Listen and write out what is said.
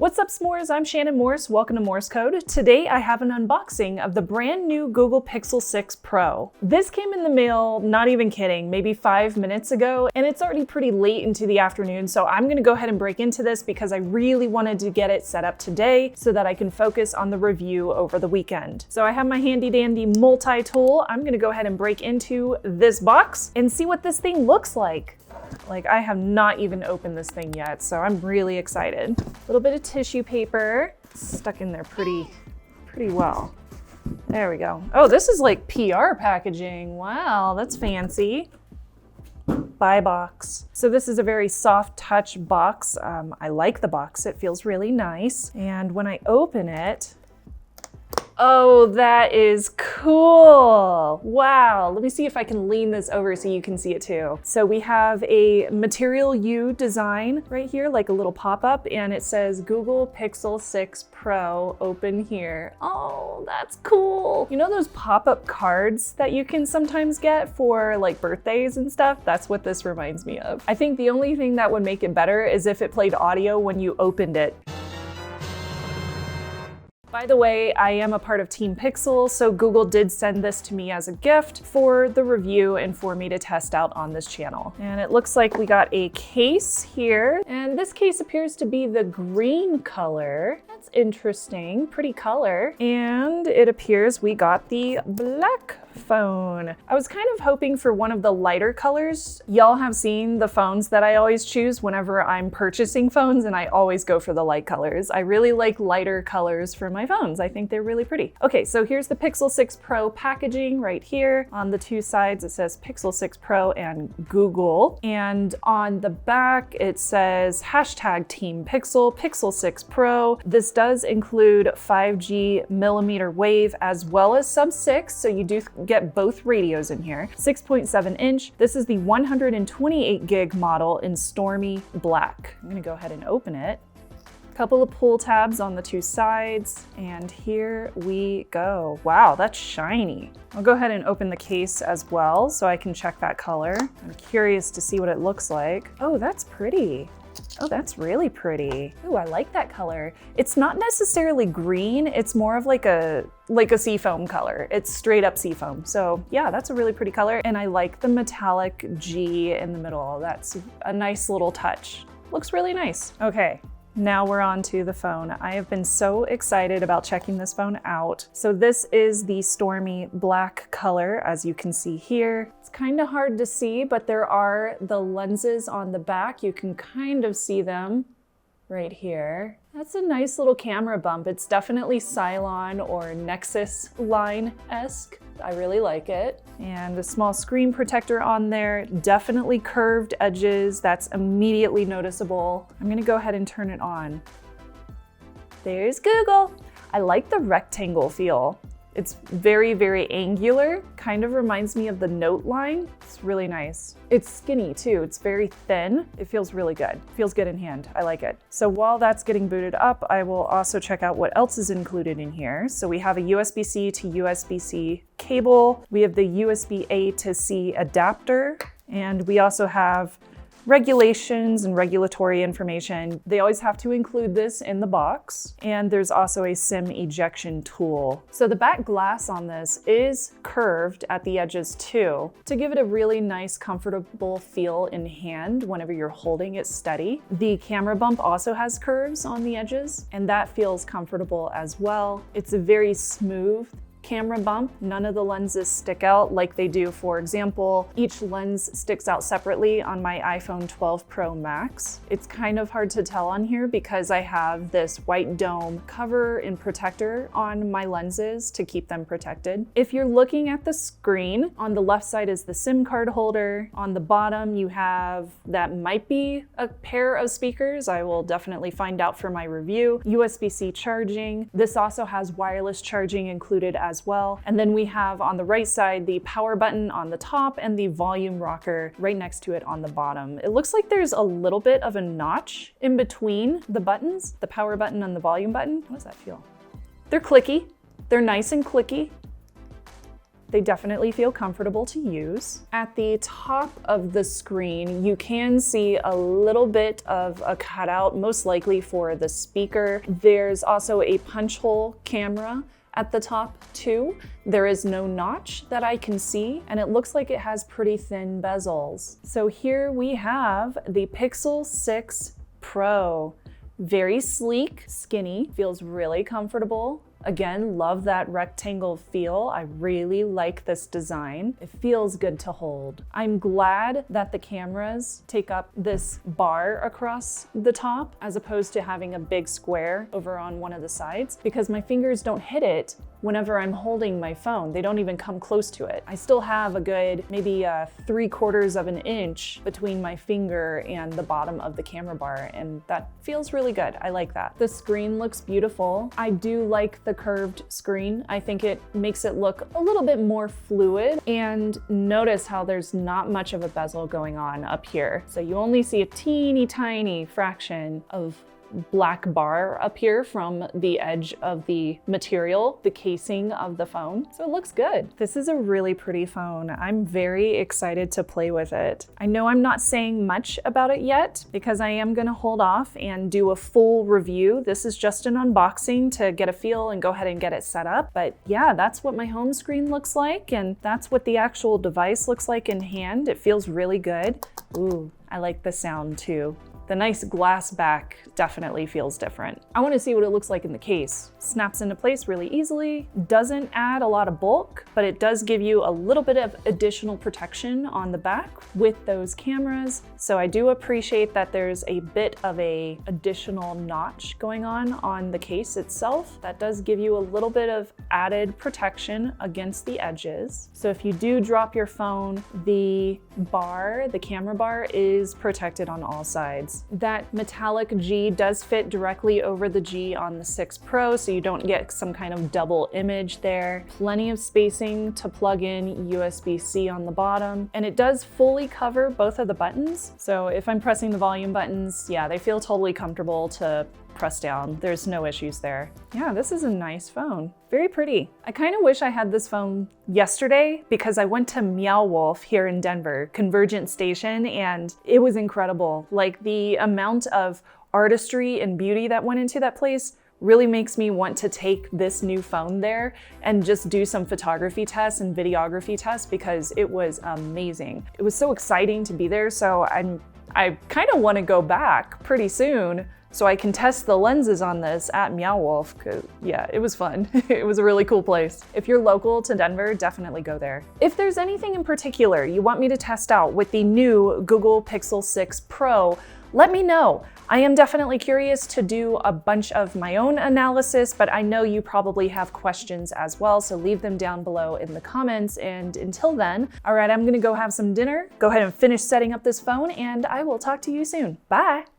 What's up, s'mores? I'm Shannon Morse. Welcome to Morse Code. Today I have an unboxing of the brand new Google Pixel 6 Pro. This came in the mail, not even kidding, maybe 5 minutes ago, and it's already pretty late into the afternoon, so I'm gonna go ahead and break into this because I really wanted to get it set up today so that I can focus on the review over the weekend. So I have my handy dandy multi-tool. I'm gonna go ahead and break into this box and see what this thing looks like. Like, I have not even opened this thing yet, so I'm really excited. A little bit of tissue paper, stuck in there pretty well. There we go. Oh, this is like PR packaging. Wow, that's fancy. Buy box. So this is a very soft touch box. I like the box, it feels really nice. And when I open it, oh, that is cool. Wow. Let me see if I can lean this over so you can see it too. So we have a Material U design right here, like a little pop-up, and it says Google Pixel 6 Pro, open here. Oh, that's cool. You know those pop-up cards that you can sometimes get for like birthdays and stuff? That's what this reminds me of. I think the only thing that would make it better is if it played audio when you opened it. By the way, I am a part of Team Pixel, so Google did send this to me as a gift for the review and for me to test out on this channel. And it looks like we got a case here, and this case appears to be the green color. That's interesting, pretty color. And it appears we got the black phone. I was kind of hoping for one of the lighter colors. Y'all have seen the phones that I always choose whenever I'm purchasing phones, and I always go for the light colors. I really like lighter colors for my phones. I think they're really pretty. Okay, so here's the Pixel 6 Pro packaging right here. On the two sides, it says Pixel 6 Pro and Google. And on the back, it says hashtag Team Pixel, Pixel 6 Pro. This does include 5G millimeter wave as well as sub 6, so you do get both radios in here. 6.7 inch. This is the 128 gig model in Stormy black. I'm gonna go ahead and open it. A couple of pull tabs on the two sides, and here we go. Wow, that's shiny. I'll go ahead and open the case as well so I can check that color. I'm curious to see what it looks like. Oh, that's pretty. Oh, that's really pretty. Ooh, I like that color. It's not necessarily green, it's more of like a seafoam color. It's straight up seafoam. So yeah, that's a really pretty color. And I like the metallic G in the middle. That's a nice little touch. Looks really nice. Okay. Now we're on to the phone. I have been so excited about checking this phone out. So this is the Stormy black color, as you can see here. It's kind of hard to see, but there are the lenses on the back. You can kind of see them right here. That's a nice little camera bump. It's definitely Cylon or Nexus line-esque. I really like it. And a small screen protector on there, definitely curved edges. That's immediately noticeable. I'm gonna go ahead and turn it on. There's Google. I like the rectangle feel. It's very, very angular. Kind of reminds me of the Note line. It's really nice. It's skinny too. It's very thin. It feels really good. Feels good in hand. I like it. So while that's getting booted up, I will also check out what else is included in here. So we have a USB-C to USB-C cable. We have the USB-A to C adapter. And we also have regulations and regulatory information. They always have to include this in the box. And there's also a SIM ejection tool. So the back glass on this is curved at the edges too, to give it a really nice, comfortable feel in hand whenever you're holding it steady. The camera bump also has curves on the edges, and that feels comfortable as well. It's a very smooth camera bump. None of the lenses stick out like they do. For example, each lens sticks out separately on my iPhone 12 Pro Max. It's kind of hard to tell on here because I have this white dome cover and protector on my lenses to keep them protected. If you're looking at the screen, on the left side is the SIM card holder. On the bottom, you have, that might be a pair of speakers. I will definitely find out for my review. USB-C charging. This also has wireless charging included as well. And then we have on the right side the power button on the top and the volume rocker right next to it on the bottom. It looks like there's a little bit of a notch in between the buttons, the power button and the volume button. How does that feel? They're clicky. They're nice and clicky. They definitely feel comfortable to use. At the top of the screen, you can see a little bit of a cutout, most likely for the speaker. There's also a punch hole camera at the top too. There is no notch that I can see, and it looks like it has pretty thin bezels. So here we have the Pixel 6 Pro. Very sleek, skinny, feels really comfortable. Again, love that rectangle feel. I really like this design. It feels good to hold. I'm glad that the cameras take up this bar across the top as opposed to having a big square over on one of the sides, because my fingers don't hit it whenever I'm holding my phone. They don't even come close to it. I still have a good maybe 3/4 of an inch between my finger and the bottom of the camera bar, and that feels really good. I like that. The screen looks beautiful. I do like the curved screen. I think it makes it look a little bit more fluid, and notice how there's not much of a bezel going on up here. So you only see a teeny tiny fraction of black bar up here from the edge of the material, the casing of the phone. So it looks good. This is a really pretty phone. I'm very excited to play with it. I know I'm not saying much about it yet because I am gonna hold off and do a full review. This is just an unboxing to get a feel and go ahead and get it set up. But yeah, that's what my home screen looks like, and that's what the actual device looks like in hand. It feels really good. Ooh, I like the sound too. The nice glass back definitely feels different. I want to see what it looks like in the case. Snaps into place really easily, doesn't add a lot of bulk, but it does give you a little bit of additional protection on the back with those cameras. So I do appreciate that there's a bit of a additional notch going on the case itself. That does give you a little bit of added protection against the edges. So if you do drop your phone, the camera bar is protected on all sides. That metallic G does fit directly over the G on the 6 Pro, so you don't get some kind of double image there. Plenty of spacing to plug in USB-C on the bottom, and it does fully cover both of the buttons. So if I'm pressing the volume buttons, yeah, they feel totally comfortable to press down. There's no issues there. Yeah, this is a nice phone. Very pretty. I kind of wish I had this phone yesterday because I went to Meow Wolf here in Denver, Convergent Station, and it was incredible. Like, the amount of artistry and beauty that went into that place really makes me want to take this new phone there and just do some photography tests and videography tests because it was amazing. It was so exciting to be there, so I kind of want to go back pretty soon so I can test the lenses on this at Meow Wolf, because yeah, it was fun. It was a really cool place. If you're local to Denver, definitely go there. If there's anything in particular you want me to test out with the new Google Pixel 6 Pro, let me know. I am definitely curious to do a bunch of my own analysis, but I know you probably have questions as well, so leave them down below in the comments. And until then, all right, I'm gonna go have some dinner, go ahead and finish setting up this phone, and I will talk to you soon. Bye.